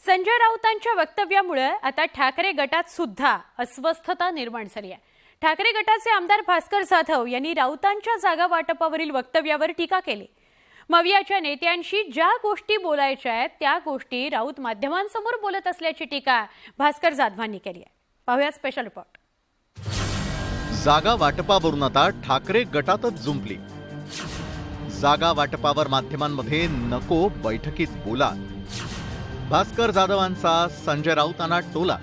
संजय राऊतांच्या वक्तव्यामुळे आता ठाकरे गटात सुद्धा अस्वस्थता निर्माण झाली आहे। ठाकरे गटाचे आमदार भास्कर जाधव यांनी राऊतांच्या जागा वाटपावरील वक्तव्यावर टीका केली। मवियाच्या नेत्यांशी ज्या गोष्टी बोलायच्या आहेत त्या गोष्टी राऊत माध्यमांसमोर बोलत असल्याची टीका भास्कर जाधवांनी केली आहे। पाहूया स्पेशल रिपोर्ट। जागा वाटपावरून आता ठाकरे गटातच जुंपली। जागा वाटपावर माध्यमांमध्ये नको बैठकीत बोला, भास्कर जाधवांचा संजय राऊतांना टोला।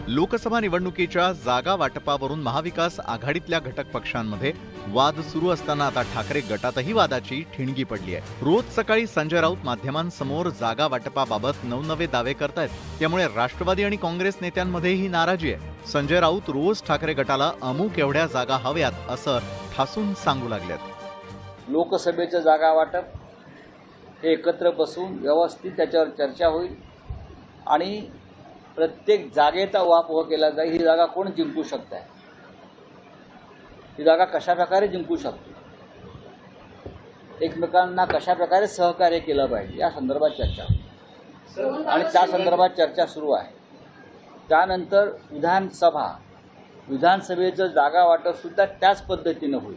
लोकसभा निवडणुकीच्या जागा वाटपावरून महाविकास आघाडीतल्या घटक पक्षांमध्ये वाद सुरू असताना आता ठाकरे गटातही वादाची ठिणगी पडली आहे। रोज सकाळी संजय राऊत माध्यमांसमोर जागा वाटपाबाबत नवनवे दावे करतायत, त्यामुळे राष्ट्रवादी आणि काँग्रेस नेत्यांमध्येही नाराजी आहे। संजय राऊत रोज ठाकरे गटाला अमुक एवढ्या जागा हव्यात असं ठासून सांगू लागलेत। लोकसभेचं जागा वाटप हे एकत्र बसून व्यवस्थित त्याच्यावर चर्चा होईल आणि प्रत्येक जागेचा वापर केला जाईल। ही जागा कोण जिंकू शकत आहे, ही जागा कशा प्रकारे जिंकू शकतो, एकमेकांना कशा प्रकारे सहकार्य केलं पाहिजे या संदर्भात चर्चा होईल आणि त्या संदर्भात चर्चा सुरू आहे। त्यानंतर विधानसभेचं जागा वाटप सुद्धा त्याच पद्धतीनं होईल।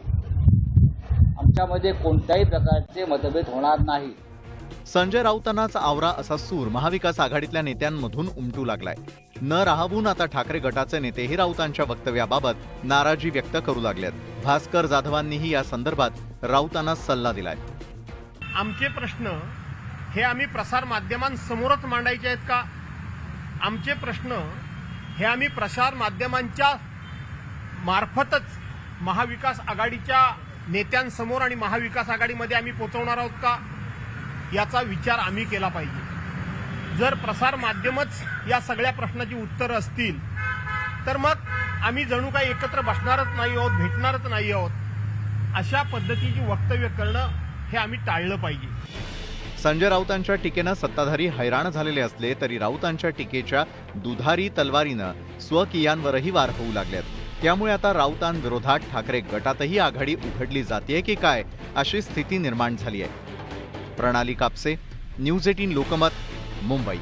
आमच्यामध्ये कोणत्याही प्रकारचे मतभेद होणार नाही। संजय राऊतांनाच आवरा असा सूर महाविकास आघाडीतल्या नेत्यांमधून उमटू लागलाय। न राहवून आता ठाकरे गटाचे नेतेही राऊतांच्या वक्तव्याबाबत नाराजी व्यक्त करू लागलेत। भास्कर जाधवांनीही या संदर्भात राऊतांना सल्ला दिलाय। आमचे प्रश्न हे आम्ही प्रसार माध्यमांसमोरच मांडायचे आहेत का? आमचे प्रश्न हे आम्ही प्रसार माध्यमांच्या मार्फतच महाविकास आघाडीच्या नेत्यांसमोर आणि महाविकास आघाडीमध्ये आम्ही पोहोचवणार आहोत का, याचा विचार आम्ही केला पाहिजे। जर प्रसार माध्यमच या सगळ्या प्रश्नाची उत्तरं असतील तर मग आम्ही जणू काही एकत्र बसणारच नाही आहोत, भेटणारच नाही आहोत। अशा पद्धतीची वक्तव्य करणं हे आम्ही टाळलं पाहिजे। संजय राऊतांच्या टीकेनं सत्ताधारी हैराण झालेले असले तरी राऊतांच्या टीकेच्या दुधारी तलवारीनं स्वकीयांवरही वार होऊ लागलेत। त्यामुळे आता राऊतांविरोधात ठाकरे गटातही आघाडी उघडली जाते की काय अशी स्थिती निर्माण झाली आहे। प्रणाली कापसे, न्यूज 18 लोकमत, मुंबई।